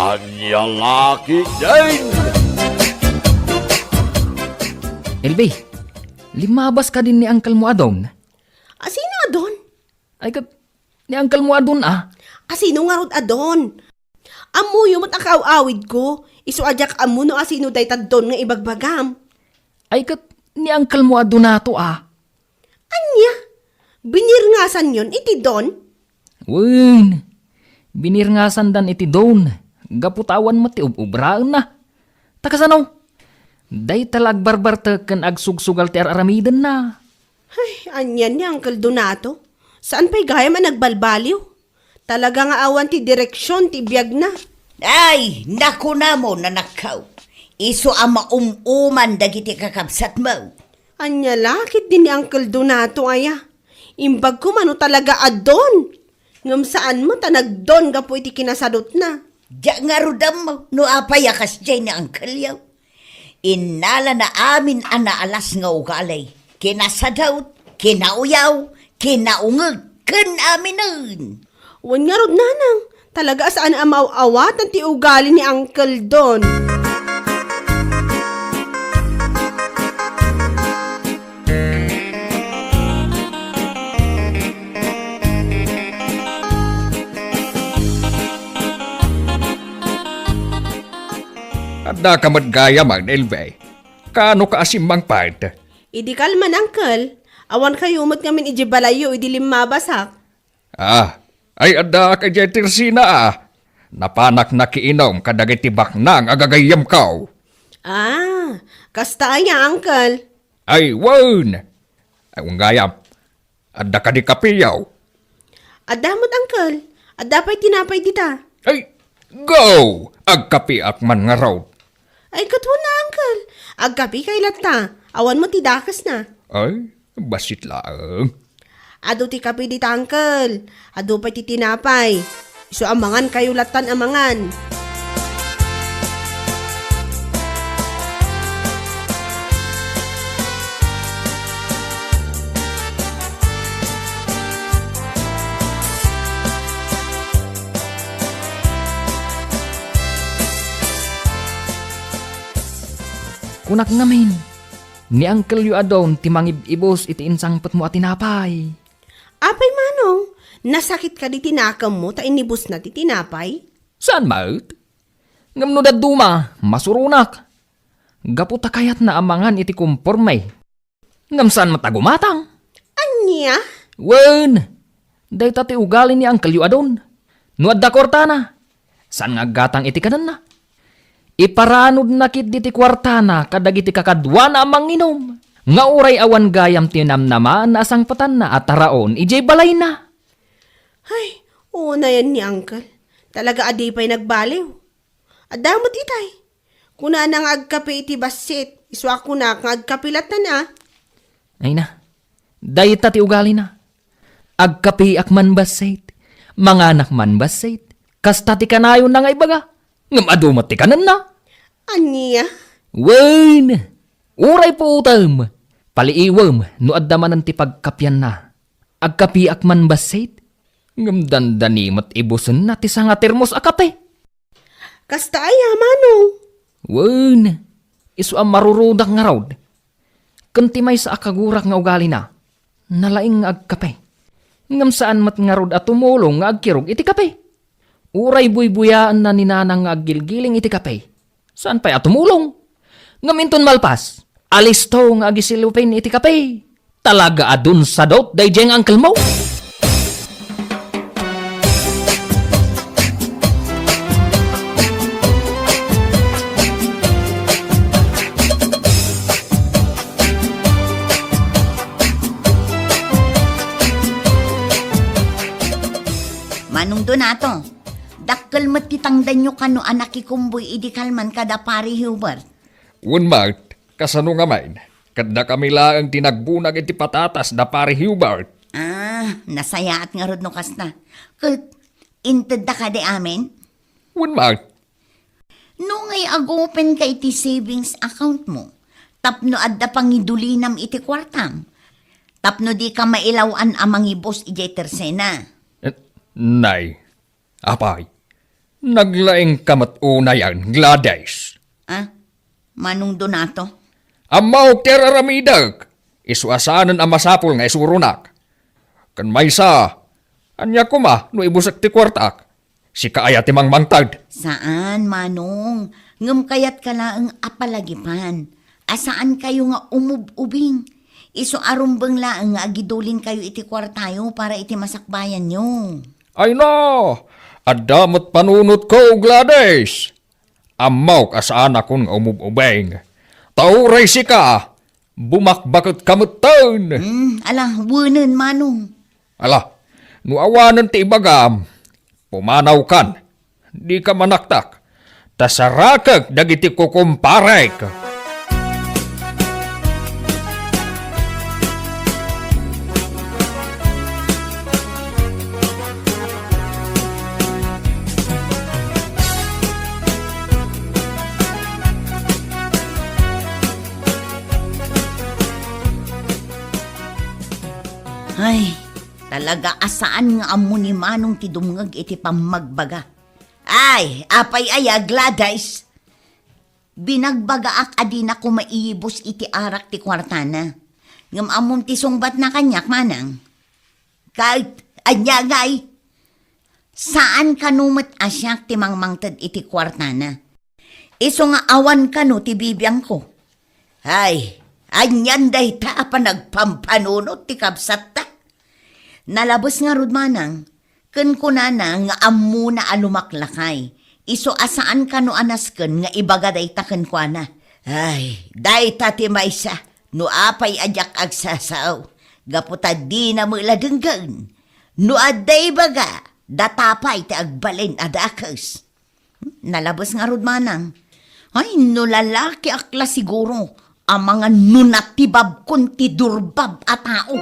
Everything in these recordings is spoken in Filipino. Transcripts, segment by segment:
Anya laki din! Elbe, limabas ka din ni Uncle mo adon. Sino adon? Ay kat, ni Uncle mo adon Sino nga rod adon? Amo yung matakaw-awid ko. Isu ajak amo no asino day tadon nga ibagbagam. Ay kat, ni Uncle mo adon nato Anya? Binirngasan yon iti don? Wen, binirngasan dan iti don. Gaputawan mo ti ubraan na. Takasano? Day talag barbarte ken agsugsugal ti aramidan na. Ay, anyan ni Uncle Donato. Saan pa'y gaya man nagbalbaliw? Talaga nga awan ti direksyon ti biyag na. Ay, naku na mo na nakaw. Iso ama umuman dagiti kakabsat mo. Anya lakit din ni Uncle Donato aya. Imbag ko mano talaga adon. Ngam saan mo tanagdon ka po iti kinasadot na. Diya nga rudam mo, no apayakas dyan ni Uncle yaw. Inala na amin anaalas nga ugalay. Kinasadaut, kinauyaw, kinaungag, ken aminun. Wan nga rod nanang. Talaga saan amaw-awatan ti ugali ni Uncle Don. Adda ka madgaya man, Elbe. Kaano ka asimbang part? Idi kalman, Uncle. Awan kayo umot ngamin ijibalayo, idi limabasak. Ay adda ka dyan tirsina Napanak na kiinom kadagiti baknang agagayam kaw. Kasta aya, Uncle. Ay, wan! Ay, unggayam. Adda ka di kapiyaw. Adamot, Uncle. Adda pa'y tinapay dita. Ay, go! Agkapiak man nga raw. Ay, katwa na, Uncle. Agkapi kay lata. Awan mo tidakas na. Ay, basit lang. Ado ti kapi dita, Uncle. Ado pa'y titinapay. So, amangan kayo latan amangan. Kunak ngamin. Ni Uncle yu adon ti mangibibos iti insang pet mo atinapay. Apay manong, nasakit ka di tinakam mo ta inibus na ti tinapay? Saan maut? Ngam no daduma, masurunak. Gaputa kayat na amangan iti kumpormay. Ngam saan matagumatang? Anya? Wen! Day tati ugali ni Uncle yu adon. No adda kortana. Saan nga gatang iti kanan na? Iparanod na kit diti kwartana kadagiti kakadwa na amang inom. Nga uray awan gayam tinamnaman na asang patan na at taraon ijay balay na. Ay, una yan ni Uncle. Talaga adi pa'y nagbaliw. Adamot itay. Kuna nang agkape iti basit, iswa ko na kang agkapilat na. Ay na, day tati ugali na. Agkapi akman basit, manganak man basit, kastati kanayon na nga ibaga. Ngam adumat ti kanan na. Anya? Wen! Uray po utam. Paliiwam no addaman ti pagkapyan na. Agkapi akman basit. Ngam dandanimat ibusen na ti sanga termos akape. Kasta aya, manong. Wen! Isu ang marurudak nga raw. Kunti may sa akagurak nga ugali na. Nalaing nga agkape. Ngam saan mat nga rod at tumulong nga agkirog iti kape. Uray buy-buyaan na ninanang nga agilgiling iti kape. Saan pa'y atumulong? Ngaminton malpas, alisto nga agisilupin iti kape. Talaga adun sa dot day jeng uncle mo. Manong Donato, dakkel matitangdan nyo kano anak ikumboy idikalman kada pari Hubert. Wan mat, kasano nga main. Kada kami lang tinagbunag iti patatas da pare Hubert. Nasayaat nga rod no kas na. Kat, inted da ka de amin? Wan mat, No ngay agopen ka iti savings account mo, tapno adda pangidulinam iti kwartam. Tapno di ka mailawan amang ibos ijay tersena. nay, apay. Naglaing kamat unayan, Gladys. Ah, Manong Donato? Amaw teraramidag. Isuasanan ang masapol nga isurunak. Kan may sa, anya ko ma, no ibusak ti kwartak. Si kaaya ti mangmangtad. Saan, Manong? Ngam kayat ka laang apalagipan. Asaan kayo nga umububing? Iso arumbang laang nga agidulin kayo iti kwartayo para iti masakbayan nyo. Ay na, adamot panunot ko, Gladys. Amaw kasaan akong umububeng. Tauray si ka, bumakbakot kamutan. Ala, wunan, Manong. Ala, nuawanan ti ibagam, pumanaw kan, di ka manaktak, tasarakag dagiti kukumparek. Ay, talaga asaan nga amo ni Manong ti dumngag iti pamagbaga. Ay, apay aya, Gladys. Binagbaga adi na ko maiibos iti arak ti kwartana. Ngam amom ti sungbat na kanyak, Manang. Kahit anyagay, saan kanumat asyak ti mangmangtad iti kwartana? Iso nga awan kanu ti bibiyang ko. Ay, anyan day ta pa nagpampanunot ti kabsat ta. Nalabos nga rod, Manang, ken kunana nga ammo na alumaklakay. Iso asaan ka no anas ken nga ibaga day ta ken kuana. Ay, day ta ti maysa, no apay ajak agsasaw. Gaputa di na mo iladenggan. No aday baga, datapay ti agbalin adakas. Nalabos nga rod, Manang. Ay, no lalaki akla siguro, ang mga nunatibab kun ti durbab a tao.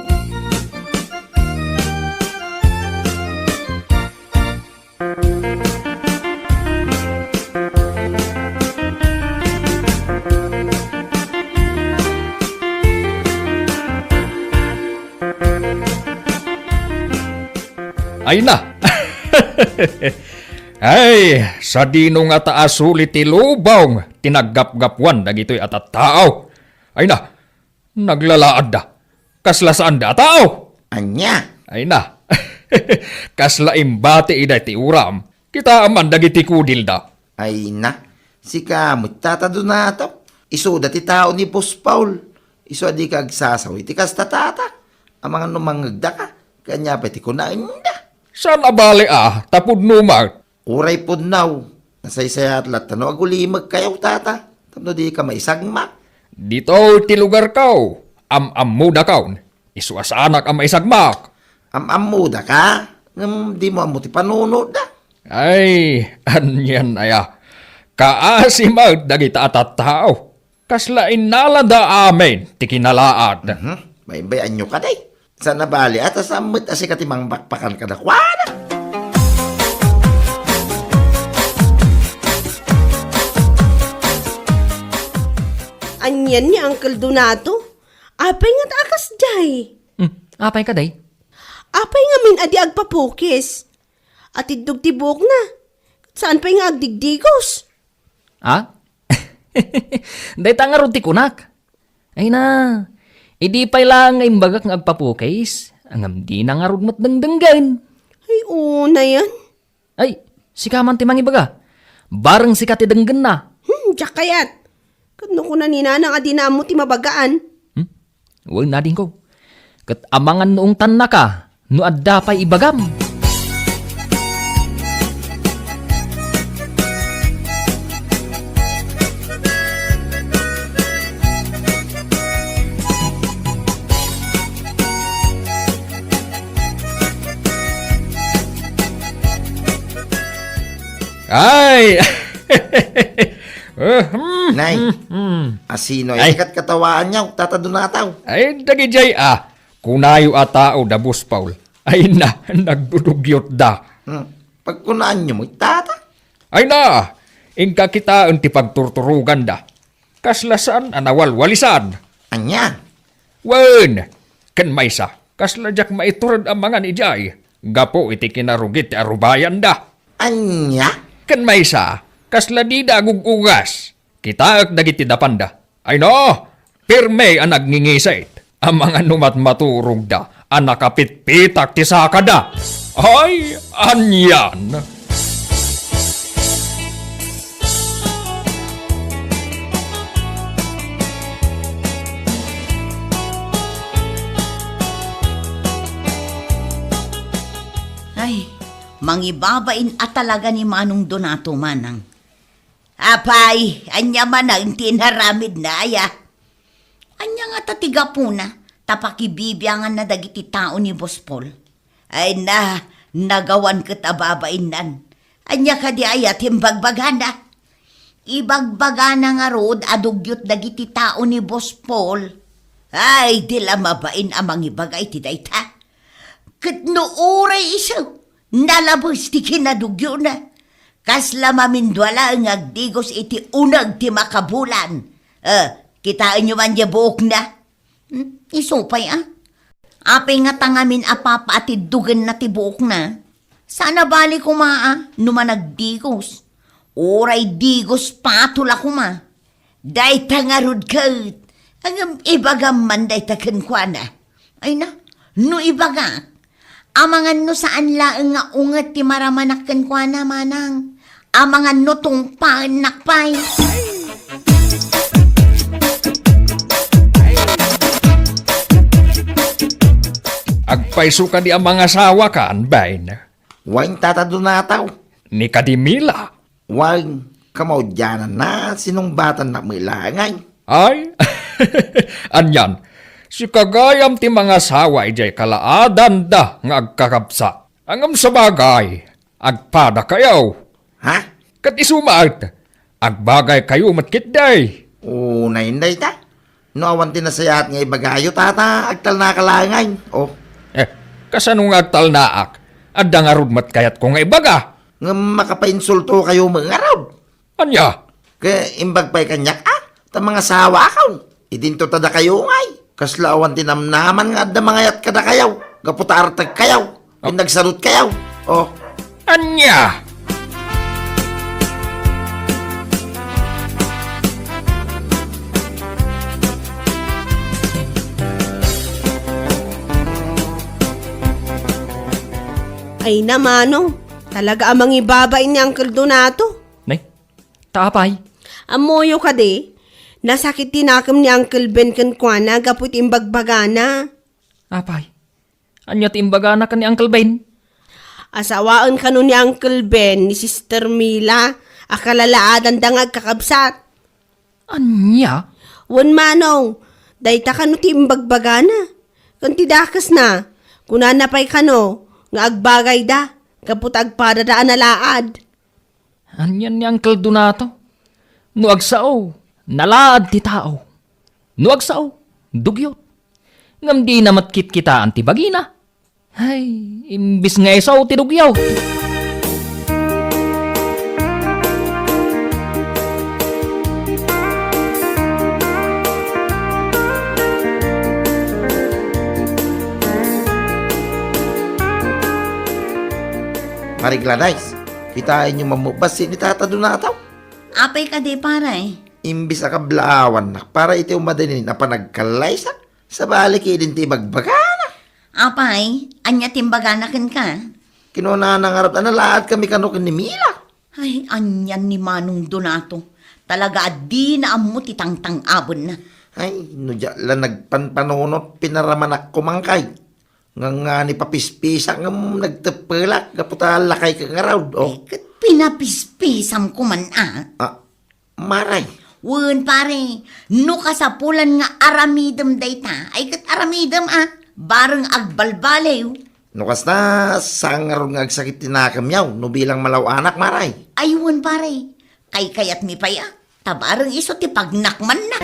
Ay na! Ay, sa dino nga taas ulit ti lubong, tinaggap-gapwan dagito'y atat tao. Ay na, naglalaad da. Kasla saan da tao? Anya? Ay na, kasla imbati iday ti uram. Kita aman dagiti kudil da. Ay na, si kamot tatado na ito. Iso dati tao ni Boss Paul. Iso di ka agsasaw, iti kas tatata. Ang mga numangagda ka, kanya pa iti kunain da. Saan abali tapod numag? Uray po now, nasaysayat lat, ano agulimag kayaw tata. Tapno di ka maisagmak. Dito ti lugar kaw, am-am da kaw. Isuas anak ang maisagmak. Am-amuda ka, di mo amuti panunod da. Ay, anyan aya. Kaasimag dagita atat tao. Kaslain nalada amin, ti kinalaad. Baybayan nyo ka day. Sa nabali at asamot asi katimang bakpakan ka na kwana. Anyan ni Uncle Donato. Apay nga takas jay. Apay ka day? Apay nga min adi agpapukis. At idug tibok na. Saan pa nga agdigdigos? Ha? Day ta nga ron ti kunak. Ay na, idi pa'y lang nga imbagak nga agpapukis. Ang di na nga ron matdangdanggan. Ay, una yan. Ay, sikaman ti mangibaga. Bareng sikat ti danggan na. Diyak kayat. Kano ko na ninanang adi na mo ti mabagaan. Uy, nading ko. Kat amangan noong tan na ka, no adda pa'y ibagam. Ay! Nay, asino ay ikat katawaan niya, tatado na tao. Ay, dagijay kunayo a tao da Boss Paul. Ay na, nagdudugyot da. Pagkunaan niyo mo, tata. Ay na, ingka kita ti pagturturugan da. Kaslasan anawalwalisan. Anya? Wen, ken maysa, kasladyak maiturad ang mga nijay. Gapo iti kinarugit ti arubayan da. Anya? Kan may sa, kasla di dagugugas. Kita ak dagiti dapanda. Ay no, pirme ang nagngingisait. Ang mga numat maturog da, ang nakapit-pitak ti sakada. Ay, anyan. Ay, mangibabain at talaga ni Manong Donato manang. Apay, anya man ang tinaramid na aya. Anya nga tatiga po na, tapakibibyangan na dagiti tao ni Boss Paul. Ay na, nagawan kita babain nan. Anya ka di aya timbagbagana. Ibagbagana nga rod adugyot dagiti tao ni Boss Paul. Ay, dila mabain amang ibagay ti dayta. Kat no oray isaw, nalabos ti kinadugyo na. Kasla mamindwala ang agdigos iti unag ti makabulan. Kitaan nyo man di buok na. Isupay Apay nga tangamin apapa ati dugan na ti buok na. Sana bali kumaa, numan agdigos. Oray digos patula kuma. Day tangarod kat. Ang ibagam man day takenkwana. Ay na, no ibaga. Amangan no saan laeng nga unget ti maramanakken kwa na manang. Amangan no tong panakpay. Agpaiso ka di ang mga asawa ka, bain. Wain tatadunataw. Ni kadimila. Wain kamaudyanan na sinungbatan na milangay. Ay, anyan. Si kagayam ti mga asawa ijay kalaadan da nga agkakapsa. Angam sa bagay, agpada kayaw. Ha? Kat isumaat, agbagay kayo matkit day. Una inday ta. No awan tinasayat nga ibagayo tata agtal na kalangay. Oh, Kasanong agtal naak, adda nga rudmat kayat ko nga ibaga. nga makapainsulto kayo mga araw. Anya, Kaya imbagpay kanyak ta mga sawa akaw. Idinto tada kayo ngay. Kaslaawan tinamnaman nga adda mga yat kada kayaw. Gaputartag kayaw. Pinagsarot kayaw. Oh, anya. Ay namano, talaga amang ibabain ni Uncle Donato. Nay, taapay. Amoyo ka de, nasakit tinakam ni Uncle Ben kankwana gaput imbagbagana. Apay. Anya ti imbaga na ka ni Uncle Ben? Asawaan ka nun ni Uncle Ben ni Sister Mila, akalalaadan dangag kakabsat. Anya? Wan manong, dayta ka no ti imbagbagana. Kanti dakas na, kunanapay ka no, nga agbagay da, kaput agpadadaan na laad. Anyan ni Uncle Donato. No agsao, nalaad ti tao. No agsao, dugyot. Ngam di na matkit kita ti bagina. Ay, imbis nga isaw ti dugyaw. Mariglanais. Kitain nyo mamubasin ni Tata Donataw. Apay ka di paray. Imbis akablaawan na para iti umadinin na panagkalaysa. Sa balik idin ti bagbagana. Apay, anya timbaganakan ka. Kinuna na nga na lahat kami kanukin ni Mila. Ay, anyan ni Manong Donato. Talaga di na amo ti tangtang abon na. Ay, nudya lang nagpanpanunot pinaramanak kumangkay. Nga ni papispisa nga nagtepelak kaputa lakay ka nga raw. Oh, Kat pinapispisam ko man maray. Wen pare, no kasapulan nga aramidem dayta. Ay kat aramidem bareng agbalbalew. Nukas na sangaron nga agsakit tinakam yaw no bilang malaw anak maray. Ay wen pare, kayat mi paya. Tabareng iso ti pagnakman na.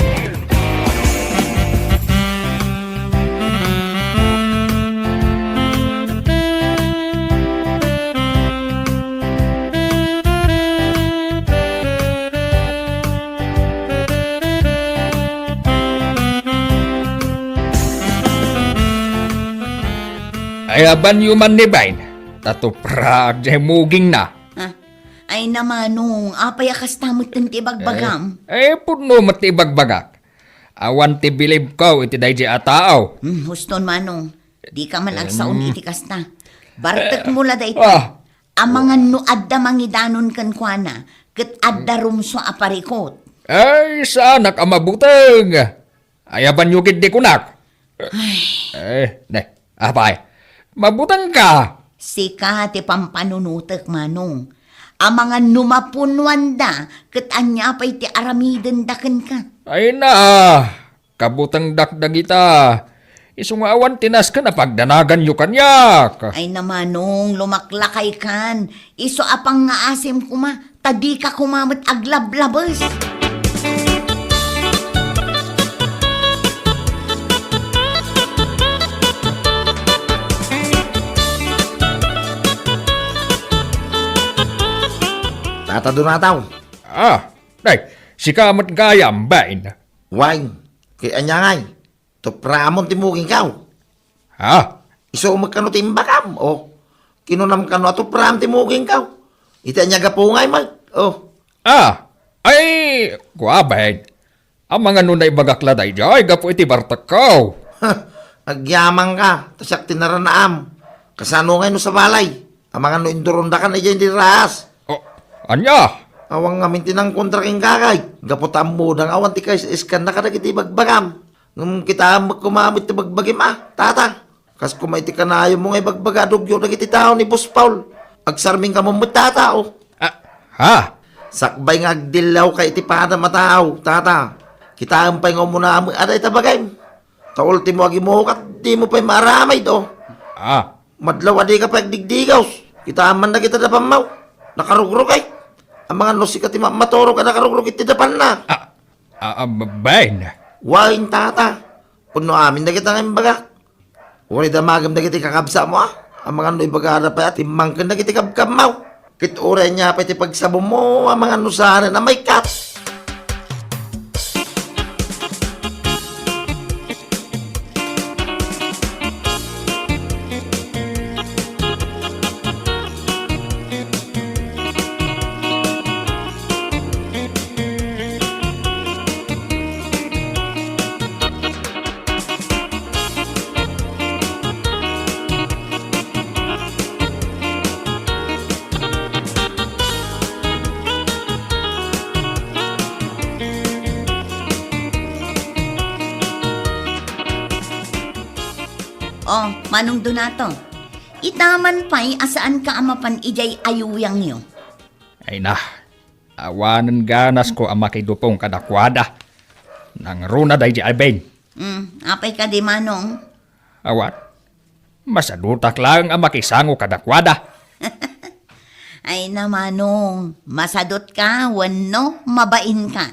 Ay aban yuman ni bain. Tato prag jay muging na. Ay namanong, apay akas tamot ng tibagbagam. Puno matibagbagak. Awan ti bilib ko iti day di atao. Huston manong, di ka man agsaon iti kasta. Bartek mula da ito. Ah. Amangan no adda mangidanon kan kuana, ket adda rumso aparikot. Ay, saan nakamabutang? Ayaban yung di kunak. Apay, mabutang ka. Sika ti pampanunutek manong. Amangan numapunwan da, ket anya pa'y ti aramiden daken ka. Ay na, kabutang dakdag ita. Isungawan tinas ka na pagdanagan yu kanyak. Ay namanong, lumaklakay kan. Iso apang nga asim kuma, tadi ka kumamit aglablabas. Tata Donataw. Si kamat gayam bain. Wine. Kaya anya ngay. To pramon timuging kaw. Iso magkano timbakam. Kinunam kano ato pram timuging kaw. Ita nya gapungay mag. Ay, guabain. Ang mga nunay bagakladay jay, gapo iti bartakaw. Agyamang ka. Tasyak tinaranaam. Kasano ngay no sa balay. Ang mga no induronda ka na dyan di rahas. Anya? Awang ngamin tinang kontraking kakay. Gaputam mo dang awan ti kays iskan na kadagiti bagbagam. Ngum kita magkumamit ti bagbagim tata. Kas kumaiti ka na ayaw mo ngay bagbagadog yun nagiti tao ni Boss Paul. Agsarming ka mo tata Sakbay nga agdilaw kay iti pada matao, tata. Kita ampay nga muna aday tabagay. Ta ultimo agi mo kat di mo pa'y maramay do. Madlaw adi ka pa agdigdigaws. Kita aman na kita dapamaw. Nakarugrog ay. Ang mga nosika ti matoro ka nakarugrog iti dapan na. Bain. Wain tata. Puno amin na kita ngayon baga. Wali damagam na kiti kakabsa mo Ang mga no ibagara pa at imangkin na kiti kabkamaw. Kit oray niya pa iti pagsabo mo ang mga nusara na may kat. Manong Donato, itaman pa'y asaan ka amapan ijay ayuyang nyo. Ay na, awanan ganas ko ang makidupong kadakwada. Nang runa day di albain. Apay ka di manong. Awan, masadutak lang ang makisango kadakwada. Ay na manong, masadot ka, wano, mabain ka.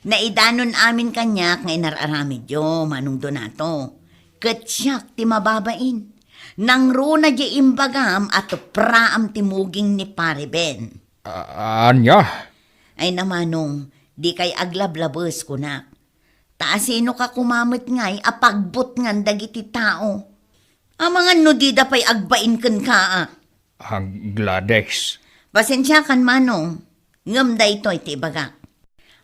Naidanon amin kanyak nga inararamid yo, Manong Donato. Katsyak ti mababain. Nang runa di imbagam at praam timuging ni Pariben. Anya? Ay namanong, di kay aglablabos kunak. Taasino ka kumamit ngay apagbot ngan dagiti tao. Amangan no di da pa'y agbain kan ka. Ang Gladys. Pasensya kan manong, ngam da ito iti bagak.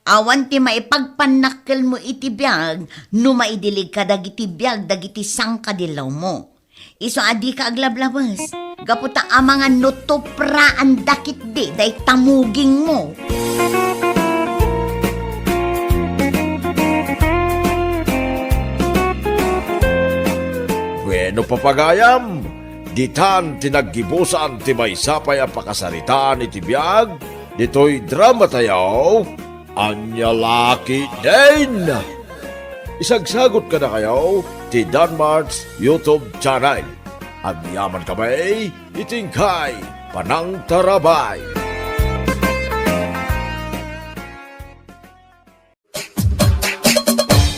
Awan ti maipagpanakkel mo iti biyag, no maidilig ka dagiti biyag, dagiti sangkadilaw mo. Iso adi ka aglablabas, gaputa amangan nutopraan dakit di, day tamuging mo. Bueno papagayam, ditan tinaggibusan ti may sapay ang pakasaritaan iti biyag, dito'y drama tayo. Anya laki din! Isagsagot ka na kayo ti Danmarks YouTube channel. Agyaman kami, itingkay, panang tarabay.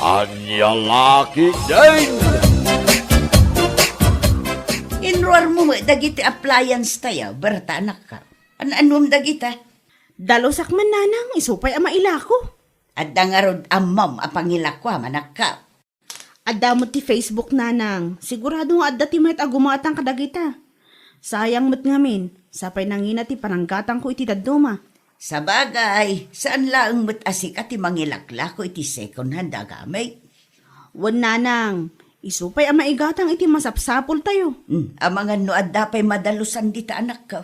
Anya laki din! Inruar mo dagiti appliance tayo, berta anak ka. Anuam dagita? Dalosak man nanang, isupay ama ilako. At dangarod amam apangilakwa manak ka. Adda mo ti Facebook nanang, sigurado nga adda ti mayt agumatang kadagita. Sayang mo't ngamin, Sapay nangina ti pananggatang ko iti daduma. Sa bagay, saan laang matasik at mangilakla ko iti second hand agamay? Wan nanang, isupay ang maigatang iti masapsapol tayo. Ang mga noad dapay madalusan dita anak ko.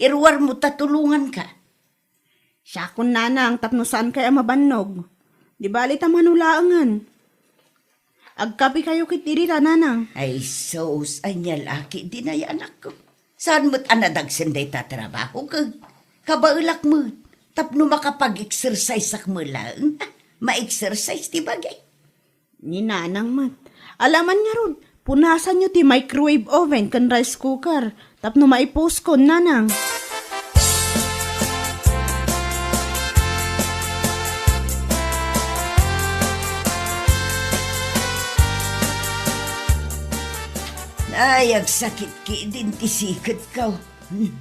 Irwar mo tatulungan ka. Siya kun nanang tapno saan kaya mabannog. Di bali ta manulaangan. Agkapi kayo kitirira nanang. Ay sos, anya laki di na yan anak ko. Saan mo't anadagsan day tatrabaho ka? Kabaulak mo. Tapno makapag-exercise sak mo lang. Ma-exercise ti bagay. Ni nanang mat. Alaman nga ron, punasan nyo ti microwave oven kan rice cooker. Tapno maipost ko nanang. Ay, ang sakit ki din ti sikot ko.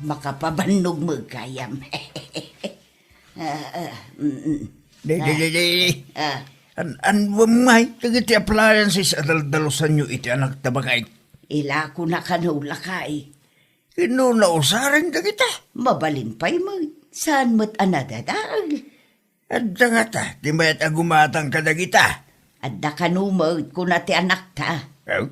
Makapabannog mo kayam. Ah, An may kagiti appliances at daldalusan nyo iti anak tabagay. ila ko na kanulakay. Inunausarin ka kita. Mabalin pa'y mo. Saan mo't anadadaag? At nga ta, di mayat agumatang kadagita. At da kanumag ko na ti anak ta. Oh,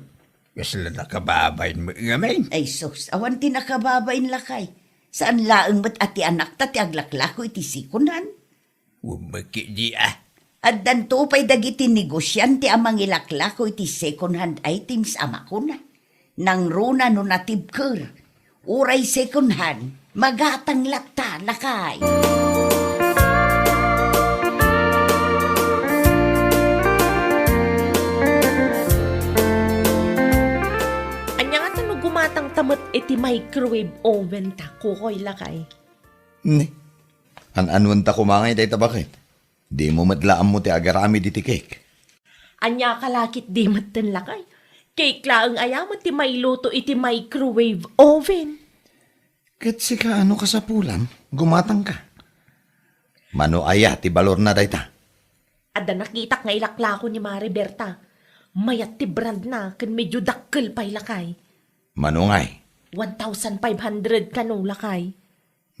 kasla nakababayin mo ngamin. Ay sus, awan ti nakababain lakay. Saan laang mo't ati anak ta ti aglaklako iti sikunan? Umaki di ah. At danto pa'y dagiti negosyante amang ilaklako iti second hand items ama ko na. Nang runa no natibker. Uray second hand, magatang lakta lakay. Anya nga tanong gumatang tamot iti microwave oven ta kukoy lakay. Ni. An-anwan ta kumangay day tabakit. Di mo madlaan mo ti agarami di ti cake. Anya kalakit di maten lakay. Cake laang ayaman ti may luto iti microwave oven. Ket si ka ano ka sa pulam, gumatang ka. Mano aya ti balor na day ta. Ada nakitak nga ilaklako ni Mari Berta. Mayat ti brand na kan medyo dakkel pa'y lakay. Mano ngay. 1,500 kanong lakay.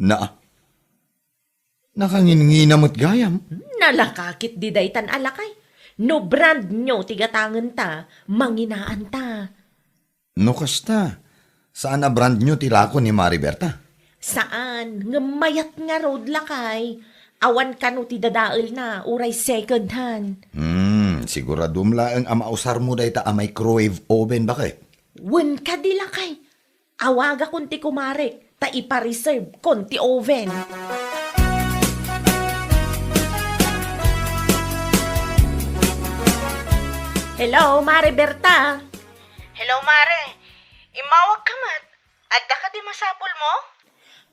Na. Nakanginginamot gayam. Nalakakit di daytan alakay. No brand nyo tigatangan ta, manginaan ta. No kasta. Saan na brand nyo tilako ni Mariberta? Saan? Ngamayat nga road lakay. Awan ka no ti dadaal na, uray second hand. Siguradum laeng amausar mo day ta a microwave oven bakit? Wen ka di lakay. Awaga kunti kumarek, ta ipa-reserve konti oven. Hello, Mare Berta. Hello, Mare. Imawag ka mat. Adda ka di masapol mo?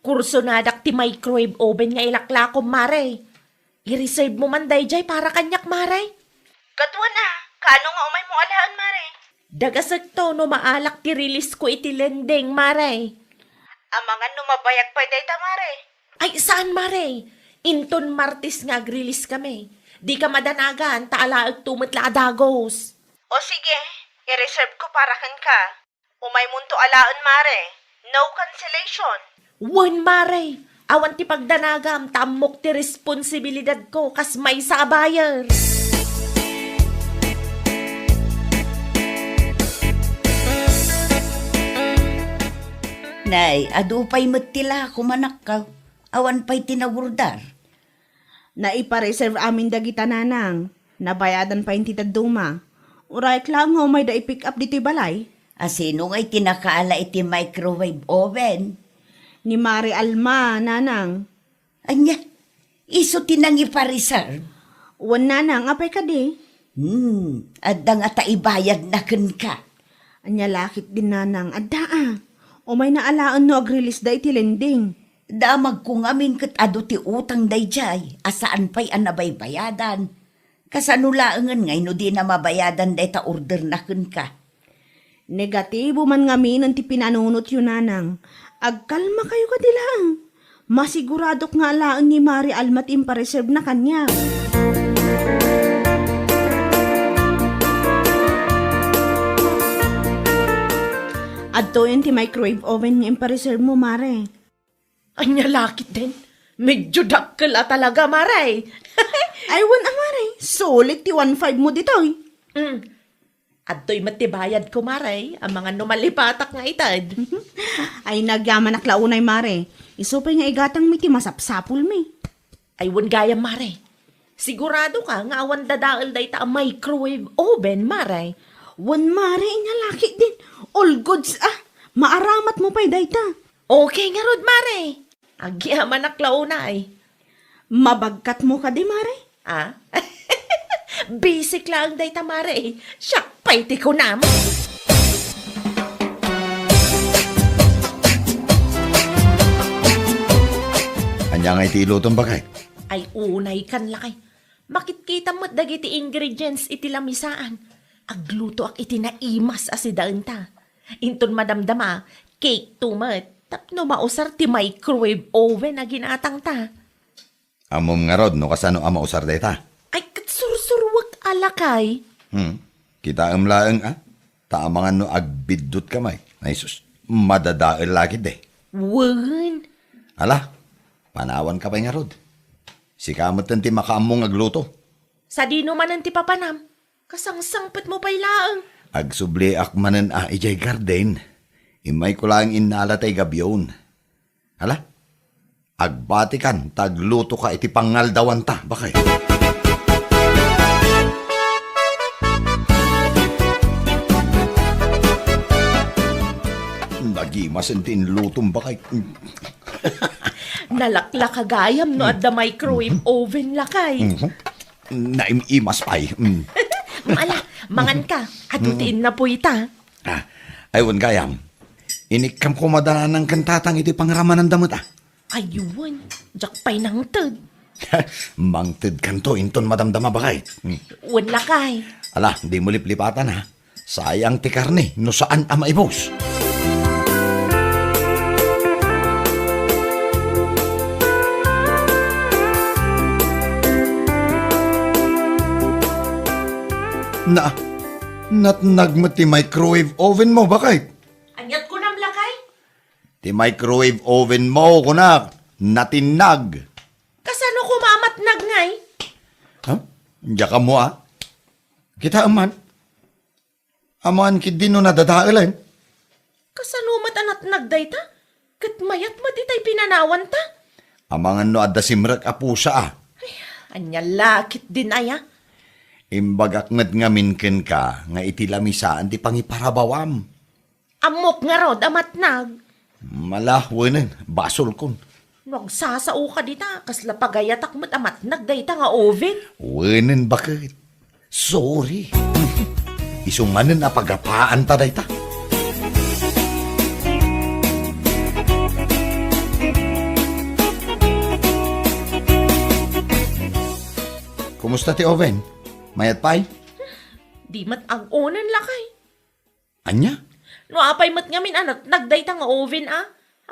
Kurso nadak ti microwave oven nga ilaklako, Mare. I-reserve mo man dayjay para kanyak, Mare. Katwa na. Kano nga umay mo alaan, Mare? Dagasag to no maalak ti release ko iti lending, Mare. Amangan numabayag pa dayta, Mare. Ay, saan, Mare? Inton Martis ngaag-release kami. Di ka madanagan, taalaag tumatla adagos. O sige, i-reserve ko para kan ka. Umay munto alaan, Mare. No cancellation. Wan, Mare. Awan ti pagdanagam, tamok ti responsibilidad ko kas may sabayar. Nay, adu pa'y matila kumanak ka. Awan pa'y tinawurdar. Naipa-reserve amin dagita nanang. Nabayadan pa yung titaduma. Uray lang nga may da-pick up dito balay. Asino nga'y tinakaala iti microwave oven? Ni Mari Alma, nanang. Anya, iso tinang ipa-reserve? Wan nanang, apay ka di. Adda nga taibayad na ken ka. Anya lakit din nanang, adda Umay na alaan no ag-release da iti lending. Damag ko ngamin kat ado ti utang dayjay, asaan pa'y anabaybayadan. Kasanulaangan ngay no di na mabayadan day ta order na ken ka. Negatibo man ngamin ang ti pinanunot yun nanang. Agkalma kayo ka dilang. Masiguradok nga alaan ni Mari Almat impareserve na kanya. Adto yun ti microwave oven nga impareserve mo, Mare. Anya lakit din. Medyo dakkel talaga, Maray. Ay, Mare. Solid ti 1.5 mo ditoy. Adto'y matibayad ko, Maray. Ang mga numalipatak nga itad. Ay, nagyaman aklaunay, Mare. Isupay nga igatang mi ti masapsapul mi. Ay, gaya, Maray. Sigurado ka nga awan dadaal day ta microwave oven, Maray. Mare, inyalaki din. All goods, maaramat mo pa'y dayta. Okay nga, Rod, Maray. Agyaman aklaunay. Mabagkat mo ka di, Mare. Ah? Basic lang day ta, Maray. Siyak, paiti ko naman. Anya nga iti ilutong bakay? Ay unay kan lakay. Makikita mo't dagiti ingredients iti lamisaan. Agluto ak iti naimas asidaan ta. Inton madamdama, cake tumat. Tapno mausar ti microwave oven na ginatang ta. Amom nga rod, no kasano ama usar deta? Ay katsursurwak alakay. Kita amlaeng taamangan no agbidot kamay. Naisus, madadael lagi de. Wan. Ala, panawan ka pa nga rod. Si kamot ti makaamong agluto. Sa dino man ang ti papanam. Kasangsangpet mo pa'y laang. Agsubli akmanen ijay garden. Imay ko lang inalatay gabyon. Hala, agbati kan, tagluto ka iti pangaldawan ta, bakay? Nagimasin ti inlutong bakay. Nalaklakagayam no at the microwave oven lakay. Naimimas pa'y. Ala, mangan ka. Adutiin na po ita. Aywan gayam. Inikam ko madala ng kantatang iti pangraman ng damot Ayun, jak pa'y nang tad. Mangtid kanto, inton madamdama bakay. Wan lakay. Ala, di mo liplipatan Sayang ti karne, no saan ama ibos. Natnag ti microwave oven mo, bakit? Anyat ko nam lakay? Ti microwave oven mo, kunak, natinag. Kasano ko mamatnag ngay? Diya ka mo, Kita aman. Aman kit din no nadadailan. Kasano matanatnag day ta? Kat mayat matitay pinanawan ta? Amangan no adda simrak apusa Anya lakit din aya. Imbagak nga minken ka, nga itiamisaan ti pangiparabawam. Amok nga rod amatnag. Malahwanan, basol kon. Wag sasao ka dita, kasla pagayatak mo't amatnag day ta nga oven. Wanan bakit? Sorry. Isumanan na pagapaan ta day ta. Kumusta ti oven? Mayat pa'y? Di mat ang onan lakay. Anya? No apay mat ngamin anat nagday ta nga oven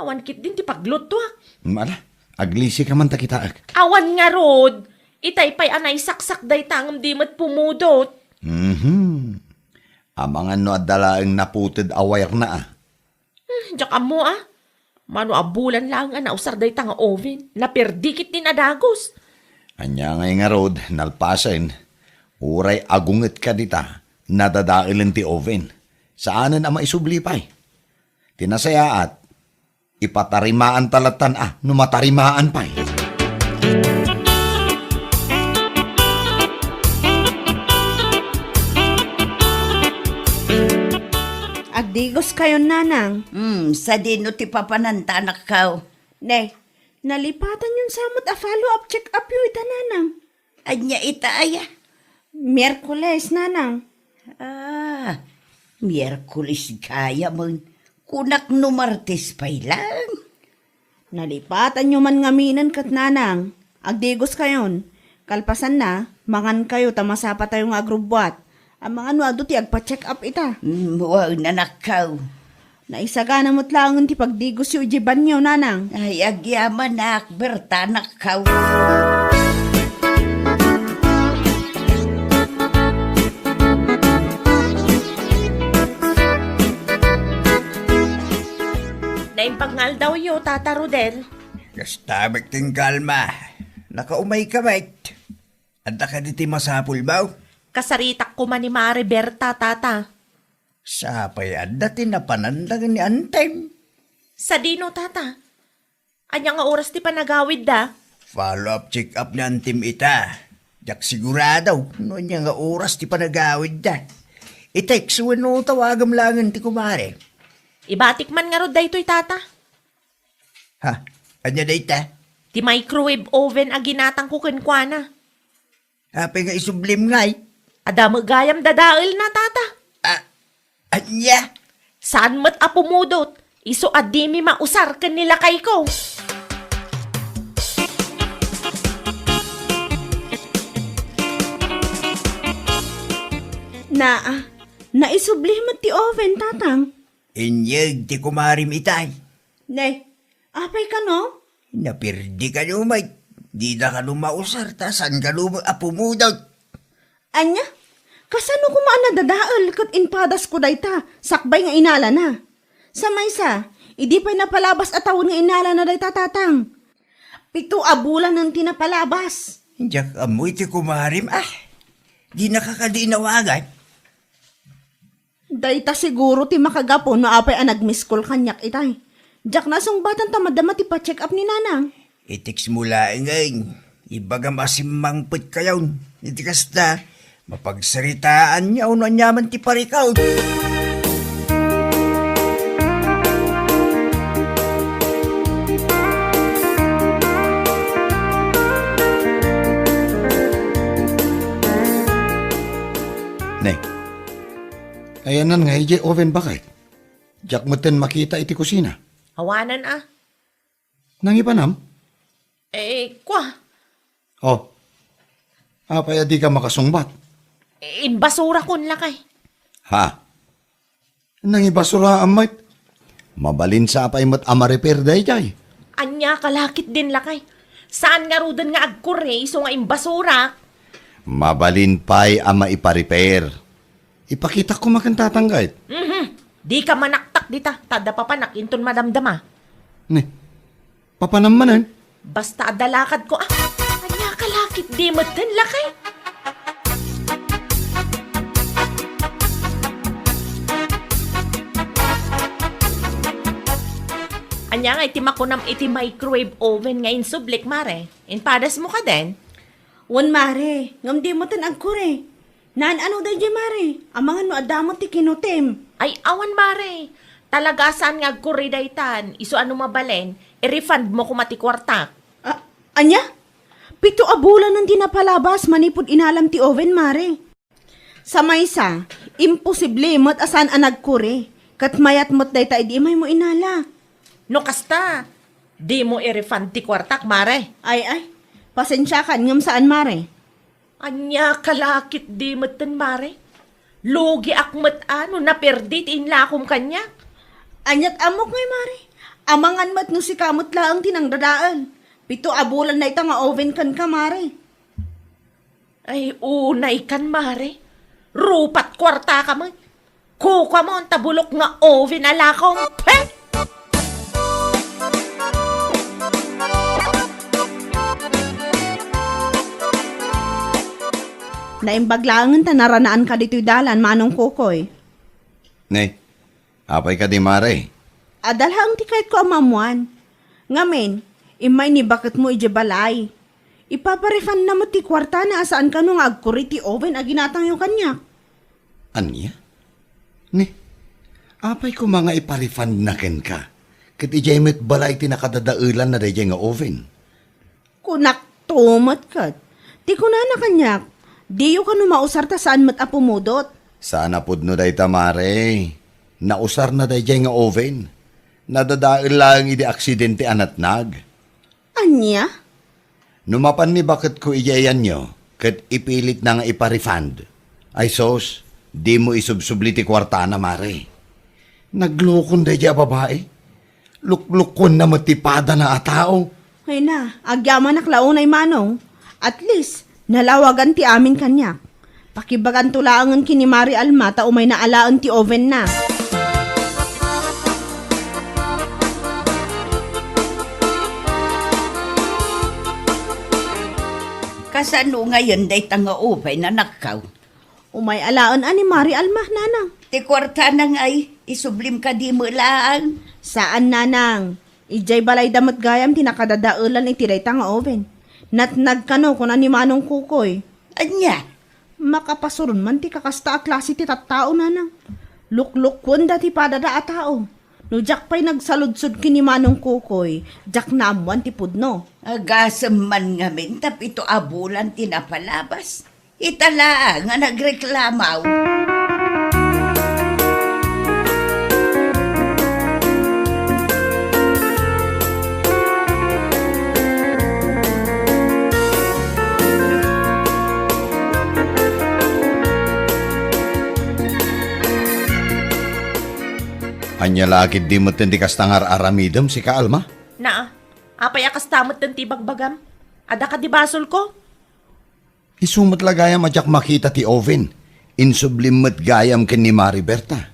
Awan kit din ti pagluto Mala, aglisi ka man ta kitaag. Awan nga rod. Itay pa'y anay saksak day tangam di mat pumudot. Amangan no adalaang naputid aware na Diyak mo Mano abulan lang nga nausar day ta nga oven. Naperdikit din adagos. Anya ngay nga rod, nalpasen. Uray agunget ka dita, nadadailan ti oven. Saanan ang maisublipay? Tinasayaat, ipatarimaan talatan numatarimaan pa'y. Agdigos kayo, nanang. Sa dino ti papanantanak ka. Ne, nalipatan yung samot follow-up check-up yung ita, nanang. Anya ita aya. Miyerkules, nanang. Miyerkules kaya mo. Kunak no Martes pa'y lang. Nalipatan nyo man ngaminan kat, nanang. Agdigos kayon. Kalpasan na, mangan kayo tamasapa tayo nga agrubwat. Ang mga nuado ti agpa-check up ita. Wow, nanakaw. Naisagana mo't langan ti pagdigos yung ujiban nyo, nanang. Ay, agyaman na akberta nakaw. pangal daw yo, Tata Rodel. Kastabak ting kalma. Nakaumay ka, mate. Anda ka diti masapul ba? Kasaritak ko man ni Mare Berta, Tata. Sapay anda tinapanandagan ni Antem. Sa dino, Tata. Anya nga oras ti panagawid da? Follow-up check-up ni Antem ita. Jak sigurado, no niya nga oras ti panagawid da. I-text mo no tawagam langan ti kumare. Ibatik man nga rod da ito'y, Tata. Ha? Anya da ita? Ti microwave oven a ginatang ko kenkwana. Hapay nga isublim ngay. Adamo gayam dadail na, Tata. Anya? Saan mat apumudot? Iso adimi mausar ken nilakay ko. Naisublimot ti oven, tatang. Inyag ti kumarim itay. Nay, apay ka no? Napirdi ka lumay. Di na ka lumausar, tasan ka apumudot. Anya? Kasano ko nadadaal kat inpadas ko dayta, sakbay nga inala na. Sa maysa, idi pa'y napalabas at taon nga inala na dayta, tatang. 7 abulan ng tinapalabas. Diyak amoy ti kumarim, di nakakadinawagan. Dayta siguro ti makagapon no apay ang nag-miss call kanyak itay. Diyak nasong batan tamadama ti pa-check up ni nanang. Itiks mula ngayon. Ibaga masimangpit kayaw. Hindi kasta, mapagsaritaan niya uno anyaman ti parikaw. Ne, ayanan nga ije oven bakit? Jak mo ten makita iti kusina. Hawanan Nang ipanam? Kwa. Oh, apay di ka makasungbat. Inbasura kun lakay. Ha? Nang ibasura amait. Mabalin sa apay mat amareper day jay. Anya kalakit din lakay. Saan nga rudan nga agkure, iso nga imbasura. Mabalin pa'y ama iparepair. Ipakita ko makantatanggait. Di ka manaktak dita, tada pa panak, inton madamdama. Ne, papanamanan. Basta adalakad ko, anya kalakit di matan lakay. Anya nga iti makunam iti microwave oven nga insublik, Mare. Inpadas mo ka din. Wan mare, ngam di mo tan agkure. Naan ano day mare, amangan no adamot ti kinutim. Ay, awan, Mare. Talaga saan nga agkuridaytan, iso ano mabalen, i-refund mo kumati kwarta. Anya? 7 abulan ng tinapalabas manipod inalam ti oven, mare. Sa maysa, imposible mo't asan ang nagkure. Kat mayat mo't dayta di may mo inala. No kasta, di mo i-refund ti kwartak, Mare. Ay, pasensya kan ngam saan, mare. Anya kalakit di matan, Mare. Lugi akmat naperdit inlakom kanya. Anyat amok ngay, mare. Amangan mat no si kamot laang tinangdadaan. 7 abulan na ita nga oven kan ka, mare. Ay, unay kan, Mare. Rupat kwarta ka mo. Kuka mo ang tabulok nga oven alakong. Peh! Naimbaglangan ta naranaan ka dito'y dalan, manong kukoy. Ne, apay ka di mare. Adalhang ti kahit ko amamuan. Ngamen, imay ni bakit mo ijabalay. Ipaparefund na mo ti kwarta na asaan ka nung agkuri ti oven a ginatang yung kanya. Anya? Ne, apay ko mga iparefund na ken ka. Kat ijay met balay tinakadadailan na day nga oven. Kunak tumat kat. Ti ko na kanyak. Di yung ka numausar ta saan mat apumudot. Sana pud no day tamare. Nausar na day nga oven. Nadadail lang iti aksidente anatnag. Anya? Numapan ni bakit ko iyayan nyo, kat ipilit na nga iparefund. Ay sos, di mo isubsubli ti kwarta na mare. Naglukon day babae. Luklukon na matipada na atao. Ay na, agyaman naklaon ay manong. At least, nalawagan ti amin kanyak. Pakibagan tulaangan kini Mari Almata umay naalaan ti oven na. Kasano ngayon day tanga upay na nakaw? Umay alaon ani Mari Alma, nanang. Ti kwarta na ngay, isublim ka di mo lang. Saan, nanang? Ijay balay damot gayam tinakadadaulan iti day tanga oven. Natnag kano kung ani manong kukoy. Anya? Makapasurun man ti kakasta a klase ti tattao, nanang. Lukluk kun dati padada a tao. No jak pa'y nagsaludsod kini manong kukoy, jak na amuan ti pudno. Agasam man nga min, tapito abulan tinapalabas. Itala nga nagreklamaw. Anya lagi di mo tindi kastangar aramidem si Kaalma? Na, apay akas tamot ng tibagbagam. Ada ka di basol ko? Isumat lagayam ajak makita ti Oven. Insublimmet gayam ken ni Mariberta.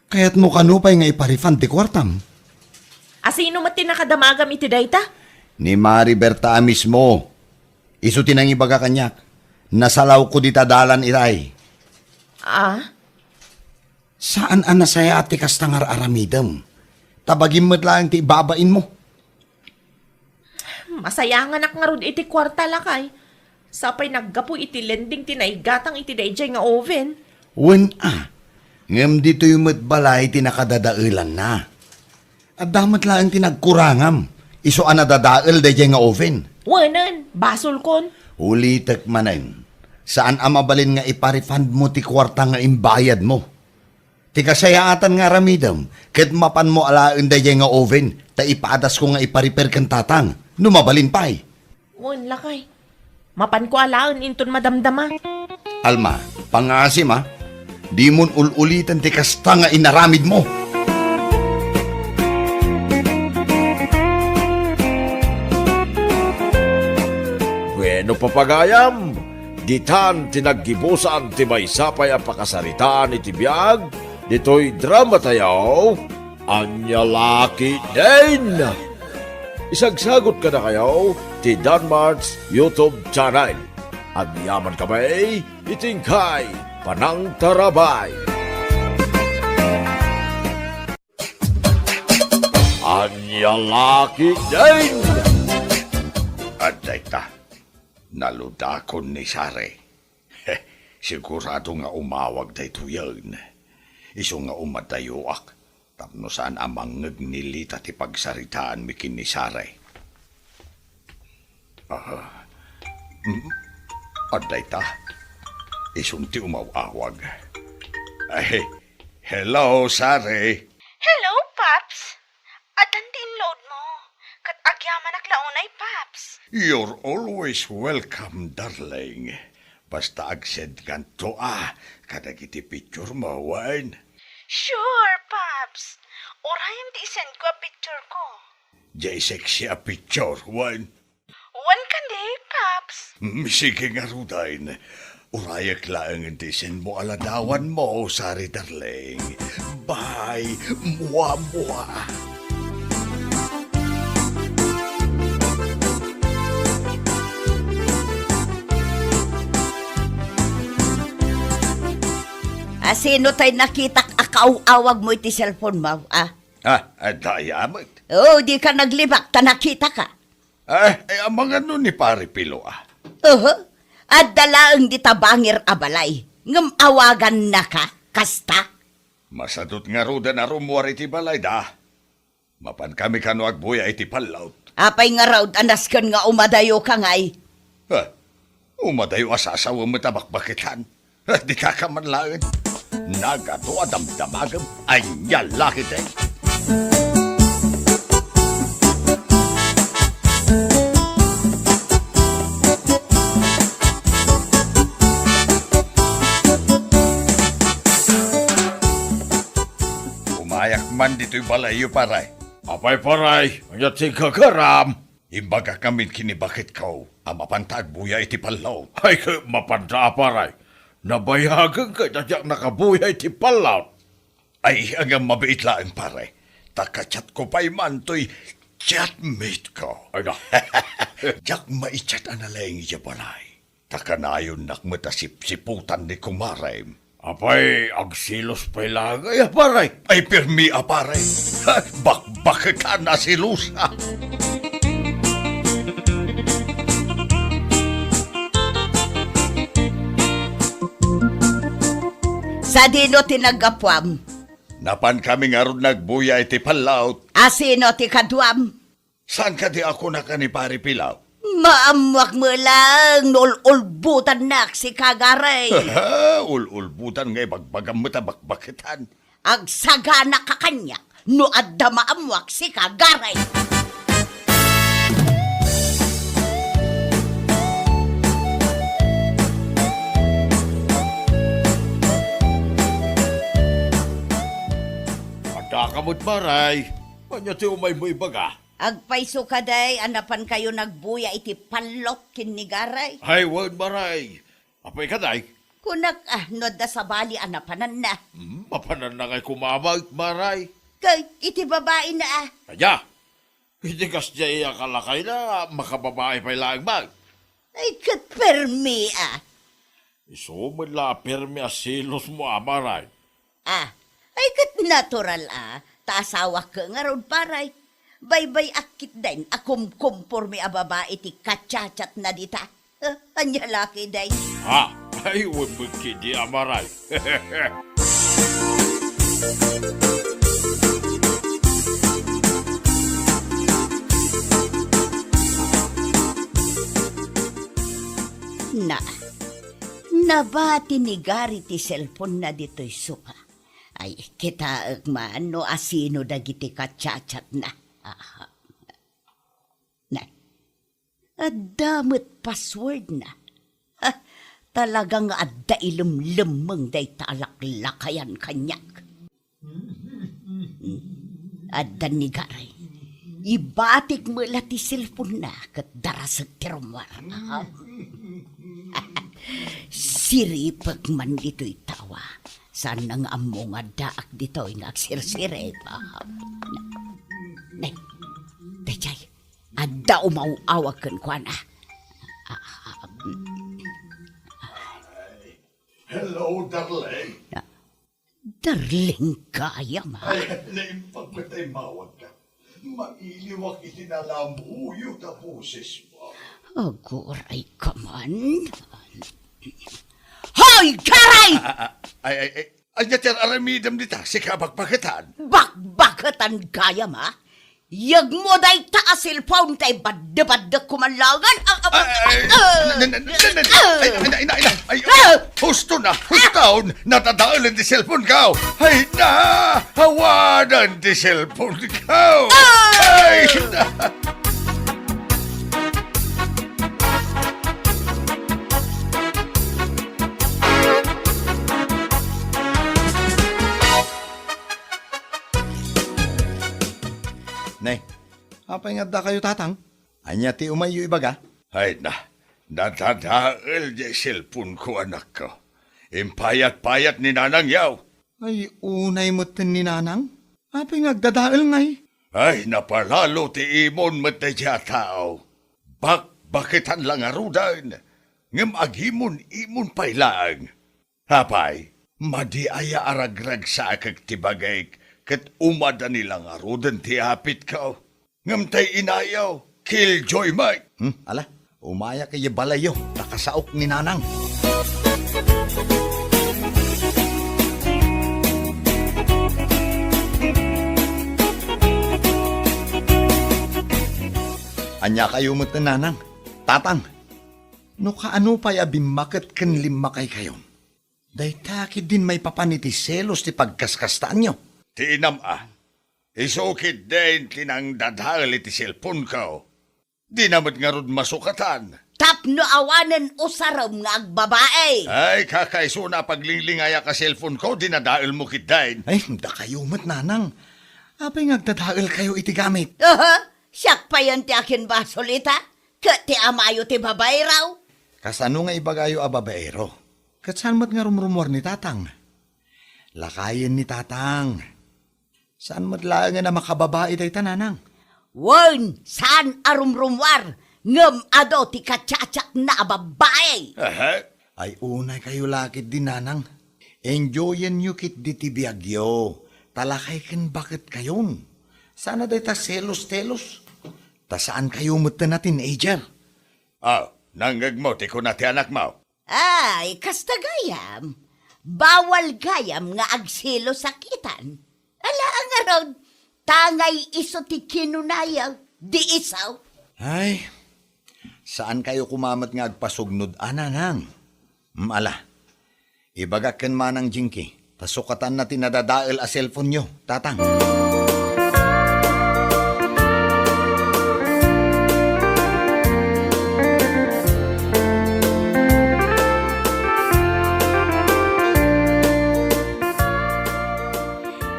Kaya't mo kanupay nga iparifan ti kwartam. Asino mo tinakadamagam iti dayta? Ni Mariberta mismo. Isu tinang ibaga kanyak. Nasalaw ko di tadalan iray. Ah, Saan ang nasaya ati kastangar aramidem? Tabagin mo't lang ti babain mo. masayangan ak nga rod iti kwarta lakay. Sapay naggapo iti lending tinaigatang iti dayjay nga oven. Wen ngem dito yung matbalay tinakadadailan na. At damat lang tinagkurangam. Iso anadadail dayjay nga oven. Wanan, basol kon. Ulitek manen. Saan amabalin nga iparifund mo ti kwarta nga imbayad mo? Ti kasayaatan nga ramidam, ket mapan mo alaen dayjay nga oven, ta ipadas ko nga ipariper ken tatang, numabalin pay. Wan lakay. Mapan ko alaon inton madamdama. Alma, pangasim ha, di mon ululitan ti kasta nga inaramid mo. Bueno papagayam, ditan tinaggibusan ti maysapay ang pakasaritaan iti biyag, dito'y drama tayaw, Anya Laki din! Isagsagot ka na kayo ti Danmar's YouTube channel. At yaman kamay, itingkay, panang tarabay. Anya Laki din! At dayta, naludakon ni Sare. Sigurado nga umawag dayto yun. Iso nga umadayoak, tapno saan amang ngagnilita ti pagsaritaan mi kin ni Sare. At dayta, isong ti umawawag. Ay, hello, Sare. Hello, Paps. Adan din load mo. Kat agyaman ak launay, Paps. You're always welcome, darling. Basta agsend ganto kadagiti picture mo, wan. Sure, Paps. Orayam di send ko a picture ko. Jay sexy a picture, wan. Wan ka di, Paps. Sige nga rudain. Urayak lang ang tisin mo aladawan mo, Sari darling. Bye, mua. Sino tayo nakitak akaw-awag mo iti cellphone mo, Dayamat. Oh, di ka naglibak, ta nakita ka. Ang mga nun ni Pari Pilo, At dalaang di tabangir abalay. Ngam awagan na ka, kasta. Masadot nga ruda na rumuar iti balay da. Mapan kami kanuag buya iti palaut. Apay nga raw, anaskan nga umadayo ka ngay. Umadayo asasawa mo tabakbakitan. Di ka kamanlaan. Nagato adamdamagam ay nyalaki tayo. Umayak man dito'y balayo, paray. Apay paray, anya ti kagaram. Imbaga kami kinibakit ko, amapantag buya iti palaw. Ay, mapanta paray. Nabayagan ka dadyak nakabuyay ti palaut. Ay, hanggang mabait lang, pare. Takachat ko pa'y mantoy, chatmate ko. Ay na. Jak maichat analayang iya balay. Takanayon nakmatasip-siputan ni kumaray. Apay, agsilos pa'y lagay, aparay. Ay pirmi aparay. Bakit ka na si Lusa? Sa dino tinagapwam, Napan kami nga ron nagbuya iti palaut. asino ti kadwam. Saan ka di ako nakanipari pilaw? Maamwak mo lang, nululbutan nak si kagaray. Ulbutan ngay bagbagam mo tabakbakitan. Agsagana ka kanyak, no adda maamwak si kagaray. Ada kamot maray. Panya ti umay mo ibaga. Agpaiso kaday, anapan kayo nagbuya iti palok kinigaray. Ay, wag maray. Apay kaday. Kunak no da sa bali anapanan na. Mapanan na ngay kumamag, maray. Kay iti babae na Kaya, hindi kas diya iya kalakay na makababae pa'y lagbag. Ay katpermi Iso man la permi asilos mo, maray. Ay kat natural Tasawa ka nga ron paray. Baybay akit din akum kumpormi babae ti katsachat na dita. Anya laki day. Ha? Ay, wag magkidi, maray. Nabati ni Gary ti cellphone na dito'y suka. Ay, kita man no asino dagiti katsachat na. Adamot password na. Talagang adda ilumlumang day talaklakayan kanyak. Adda ni Gary. Ibatik mo ti cellphone na kat darasag tirumar na. Siripag man dito'y tawa. Saan nang amo nga daak dito'y ngagsirsire pa. Nay, dayjay, adda umaw-awakan ko na. Hello, darling. Darling kaya ma. Ay, naimpag mo tayo mawag ka. Mailiwak itinalambuyo ta boses mo. Aguray ka man. Hoy, Garay! Anyatir aramidam dita, si kabagbakitan. Bakbakatan kaya ma? Yag mo day taas cellphone tay badda-badda kumanlangan. Husto na, hustaon, natadaalan di cellphone ka. Ay na, hawadan di cellphone ka. Ay na. Nay, apay nga da kayo tatang? Anya ti umayo ibaga? Ay na, natadaal di cellphone ko anak ko. Impayat-payat ni Nanang Yaw. Ay, unay mo tin ni nanang? Apay nga agdadaal ngay. Ay, napalalo ti imon matadya tao. Bakitan lang arudan. Ngam agimon imon pailaang. Hapay, madiaya aragrag sa akag tibagay kat umada nilang arudan ti hapit ka. Ngam tay inayaw, killjoy may. Ala, umaya kay balayo, nakasaok ni nanang. Anya kayo mo nanang. Tatang, no kaano pa'y abimakit kan lima kay kayo? Daytaki din may papaniti selos ti pagkaskastaan nyo. Tinam isukit din tinang dadhal iti cellphone ka. Di naman nga ron masukatan. Tapno awanan usaram nga agbabae. Ay, kakaiso na paglilingaya ka cellphone ko, dinadaal mo kitdain. Ay, hindi kayo mat nanang. Apay ngagdadaal kayo iti gamit. Siyak pa yan ti akin ba, solita? Kati amayo ti babay raw. Kasano nga ibagayo a babaero? Katsan mat nga rumrumor ni tatang? Lakayin ni tatang. Saan mat lang nga na makababae day tananang? Wen, saan arumrumwar? Ngem ado ti kacacak na babae. Ay unay kayo lakit din nanang. Enjoyin nyo kit di ti biyagyo. Talakay ken bakit kayon. Sana day ta selos-telos. Ta saan kayo muta na teenager? Nanggag mo, tiko na ti anak mo. Ay, kasta gayam. Bawal gayam nga agsilo sakitan. Ala ang aron, tangay iso ti kinunayaw, di isaw. Ay, saan kayo kumamat nga agpasugnod ananang? Ala, ibagak ken manang jingki. Tasukatan na tinadadael a cellphone nyo, tatang.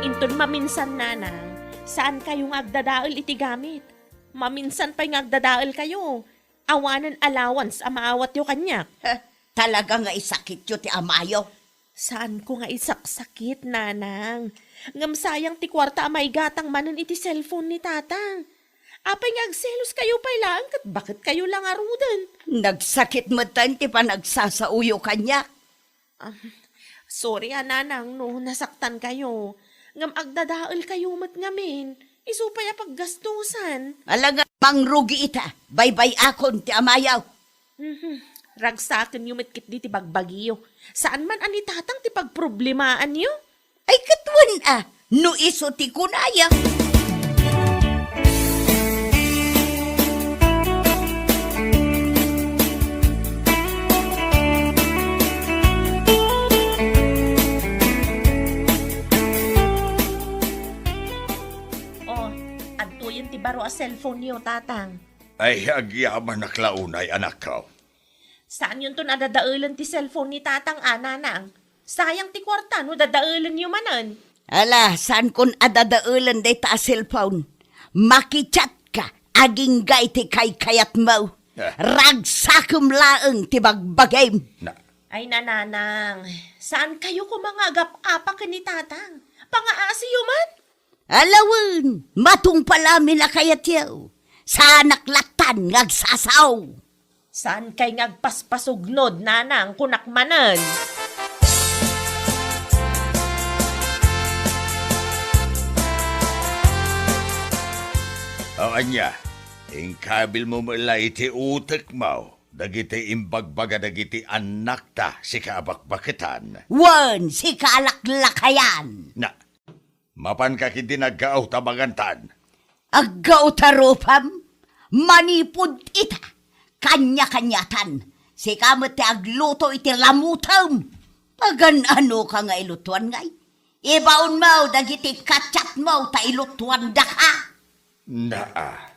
Inton maminsan nanang, saan kayong agdadaol iti gamit? Maminsan pa'y agdadaol kayo. Awanan allowance amaawat yo kanyak. Talaga nga isakit yo ti amayo. Saan ko nga isaksakit, nanang? Ngam sayang ti kwarta amay gatang manan iti cellphone ni tatang. Apay nga agselos kayo pa'y lang, kat bakit kayo lang arudan? Nagsakit mo tan ti pa nagsasauyo kanya. Sorry nanang, no, nasaktan kayo. Ngam agdadaol kayo mat ngamin. Isupay paggastusan. Alaga, mangrugi ita. Bye-bye akon ti amayaw. Ragsakin yung mitkit di ti bagbagiyo. Saan man ani tatang ti pagproblemahan yo? Ay katwan no iso ti kunaya. Adtuyin ti baro a cellphone niyo, tatang. Ay, agyaman na klaunay, anak ko. Saan yun to nadadaulan ti cellphone ni tatang nanang? Sayang ti kwarta no dadaulan niyo manan. Ala, saan kun adadaulan day ta cellphone? Makichat ka, aging gay ti kay kayat mo. Ragsakum laeng ti bagbagay. Ay nananang, saan kayo kumangagap-apa ka ni tatang? Pangaasiyo man? Alawin, matong palami na kayat yaw. Sa naklatan ngagsasaw. Saan kay ngagpaspasugnod, nanang, kunakmanan? O anya, ingkabil mo mula iti utek mo. Dagiti imbagbaga dagiti anak ta si kaabakbakitan. Wan, si kalaklakayan. Na, mapan ka kiti naggaaw tabagantan. Aggaw tarupam, manipod ita, kanya-kanyatan. Si kamot ti agluto iti lamutam. Pagan ano ka nga ilutuan ngay? Ibaon mo, dagiti katsat mo, ta ilutuan da ka. Naa,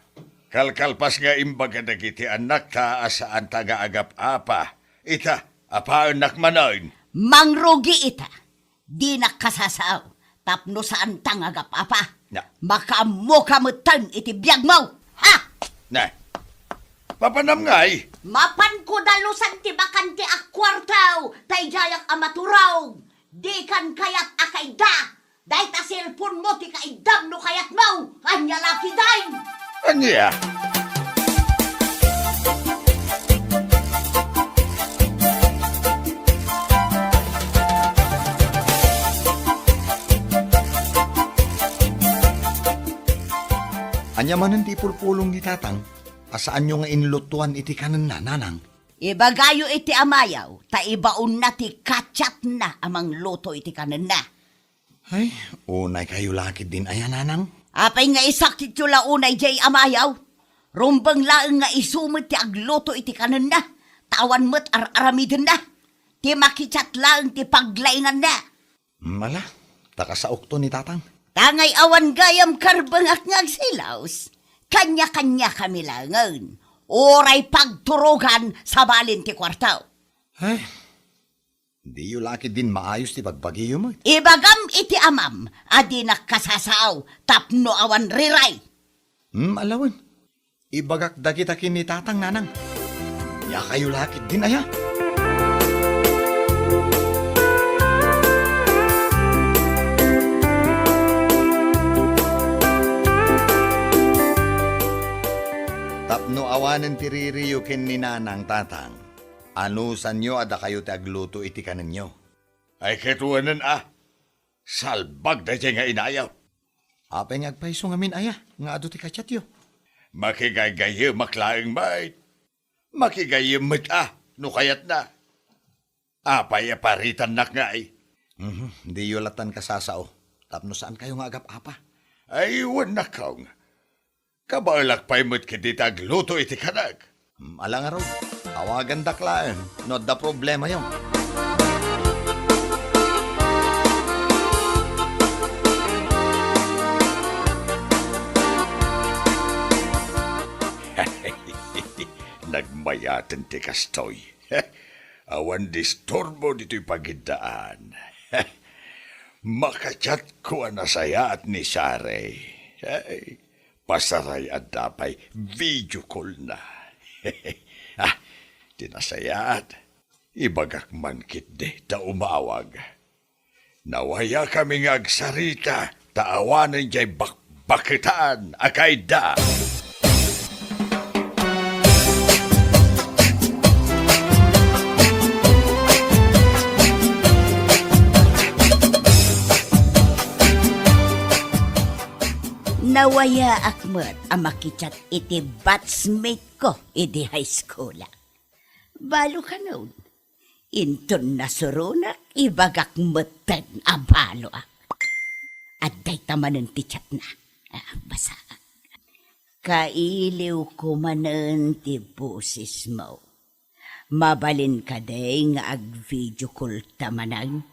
kalkalpas nga imbaga dagiti anak ta asaan taga-agap-apa. Ita, apaan nakmanain? Mangrugi ita, di nakasasaw, tapno saan tangagap-apa. Na. Makamu kamutan iti biyag mo, ha? Na, papanam ngay. Mapan ko dalusan ti bakan ti akwartaw, tay jayak amaturaw. Di kan kayat akay da. Day ta cellphone mo ti kaidam no kayat mo. Anya laki day. Anya? Anya manan ti pulpulong ni tatang. Asaan nyo nga inlutuan iti kanan na, nanang? Ibagayo iti amayaw, ta ibaon na ti katsat na amang luto iti kanan na. Ay, unay kayo lakit din ayan, nanang. Apay nga isakit yung launay jay amayaw. Rumbang laeng nga isumit ti agluto iti kanan na. Tawan mo't ar-aramidin na. Ti makitsat laeng ti paglaingan na. Mala, takasaok to ni tatang. Tangay awan gayam karbangak ngagsilaws. Kanya-kanya kami langan. Oray pagturugan sa balin ti kwartaw. Ay, di yu lakit din maayos ti pagbagiyo mo. Ibagam iti amam, adi nakasasaw, tapno awan riray. Alawan. Ibagak dagita kin ni tatang, nanang. Ya kayo lakit din aya. No awanan ti ririyo ken ni nanang tatang, ano sanyo ada kayo ti agluto iti kanan nyo? Ay ketuanan salbag da nga inayaw. Apay nga agpaiso ngamin aya, nga ado ti kachat yo. Makigaygaye maklaang mait. Makigaye mat no kayat na. Apay paritan nak nga ay. Di yulatan kasasao. Tapno saan kayo nga agap apa? Ay na kaong. Kabalak pa'y mo't kititag luto iti kanag. Alang araw, tawagan daklaan. Not the problema yon. Nagmayatan ti kastoy. Awan disturbo dito'y pagidaan. Makachat ko saya at ni Sare. Ay, pasaray at dapay video call na. Tinasayat. Ibagak man kit de ta umawag. Nawaya kami nga agsarita, taawanan jay bakbakitaan akay da. Nawaya akmat ang makichat iti batchmate ko iti high school. Balo ka noon. Inton nasurunak, ibagak matan a balo ak. At day tamanan ti chat na. Basa. Kailiw ko manan ti busis mo. Mabalin ka day nga ag-video call tamanan.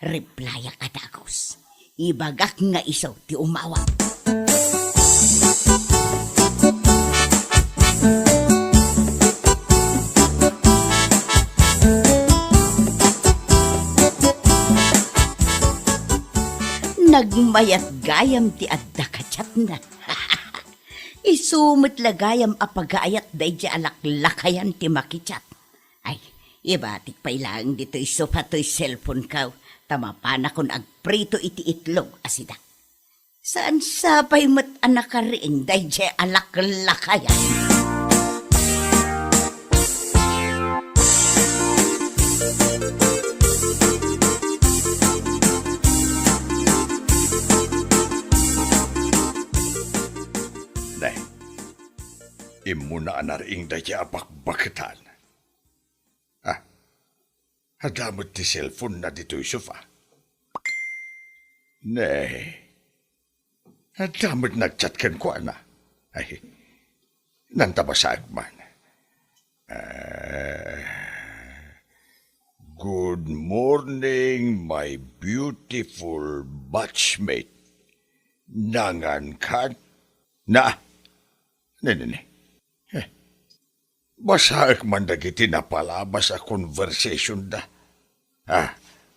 Replya ka dagos. Ibagak nga isaw ti umawa. Nagmayat gayam ti adda kachat na. Isumot lagayam apagayat day di alaklakayan ti makichat. Ay, ibatik pa ilang dito isupato'y cellphone ka. Tamapana kon agprito iti itlog asida. Saan sapay mat anak ka rin day di alaklakayan. Imuna anaring daya bakbakitan. Hadamot ti cellphone na dito'y sofa. Hadamot nagchat kan ko na. Ay, nantabasaag man. Good morning, my beautiful batchmate. Nangan kan? Ne. Basaak man dagiti napalabas a conversation da.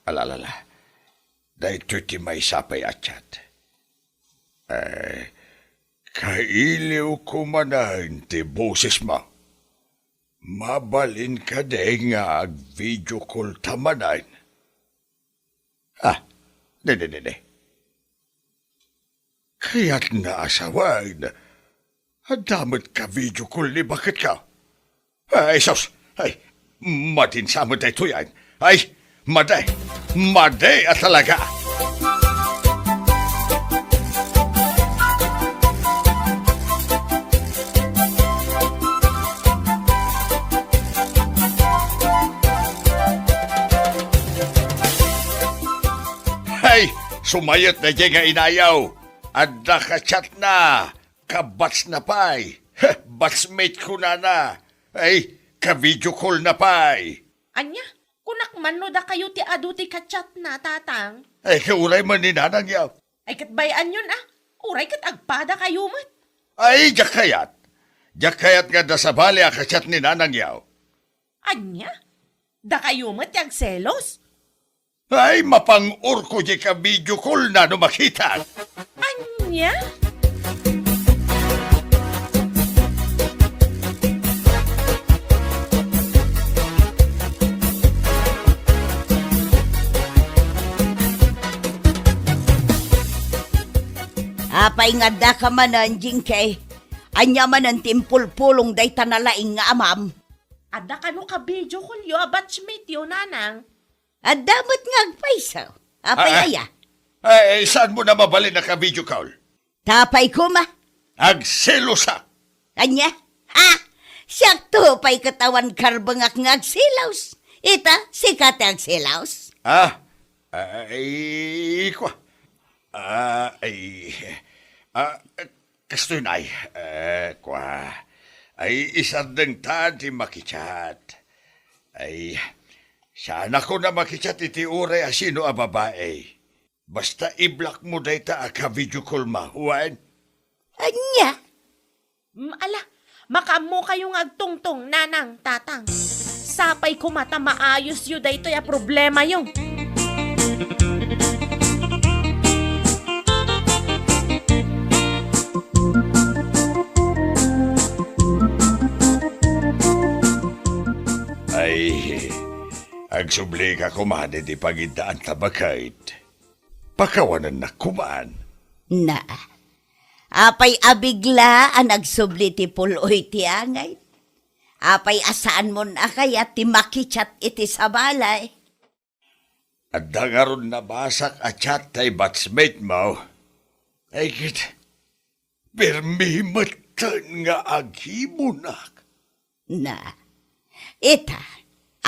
Alalala. Dahito ti may sapay atyat. Kailiw ko manahin ti boses mo. Mabalin ka de nga ag-video call tamanahin. Ne. Kaya't naasawain. Adamot ka video call ni bakit ka? Ay, sos! Ay, matin sa mo tayo yan. Ay, maday at talaga. Ay, sumayot na dyan nga inayaw. Adda ka chat na. Kabats na pa'y. Batsmate ko na. Ay, ka-video call na pa'y. Anya, kunak man no da kayo ti adu ti kachat na, tatang. Ay, kauray man ni nanang yaw. Ay katbayan yun uray kat agpada kayo mat. Ay, jakayat. Jakayat nga da sa bali akachat ni nanang yaw. Anya, da kayo mat yung selos. Ay, mapang-ur ko di ka-video call na no makita. Anya? Apay nga da ka man anjing kay. Anya man ang timpul-pulong day tanalaing nga amam. Ada ka no ka video kulyo, a batchmate yo, nanang. At dapat nga agpaisaw. Apay aya. Ay, saan mo na mabali na ka-video call? Tapay ko ma. Agselosa! Anya? Ha? Sakto pa'y katawan karbangak nga agsilaws. Ita, sikat agsilaws. Kwa. Kasto yun ay, kwa. Ay, isang deng ti makichat. Ay, sana ko na makichat iti ure asino a babae. Basta i-block mo dayta a ka-video call mahuan. Anya? Ala, makamu kayong agtungtong, nanang, tatang. Sapay ko mata maayos yu dayto ya problema yung. Ay, agsubli ka kuman di pagindaan tabakait. Pakawanan na kuman. Na. Apay abigla ang nagsubli ti puloy ti angay. Apay asaan mo na kaya ti makichat iti sa balay. At dangaron na basak at chat tay batchmate mo. Ay kit, permimatan nga agimunak. Na. Ita,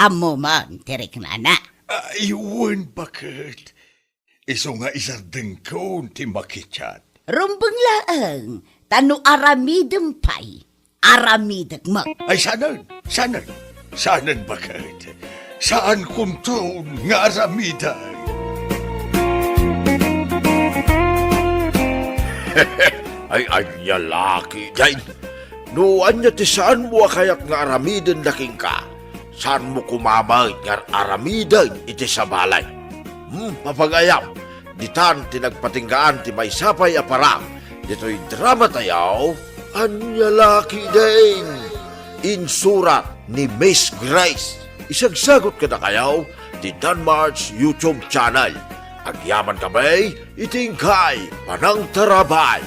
amo man tirik na na. Ayun bakit? Iso nga isang dengkon ti makichat. Rumbang laang, tano aramidem pay. Aramidak mo. Ay sanan bakit? Saan kunton nga aramiday? Ay, laki, day. Nuan niya ti saan mo kayak nga aramiden laking ka? Saan mo kumamay nga aramiden iti sa balay? Mapagayam, ditan tinagpatinggaan ti may sapay aparam. Dito'y drama tayaw, anya laki din. Insurat ni Miss Grace. Isagsagot ka na kayaw, ti Danmar's YouTube channel. Agyaman kamay, itingkay, panang tarabay.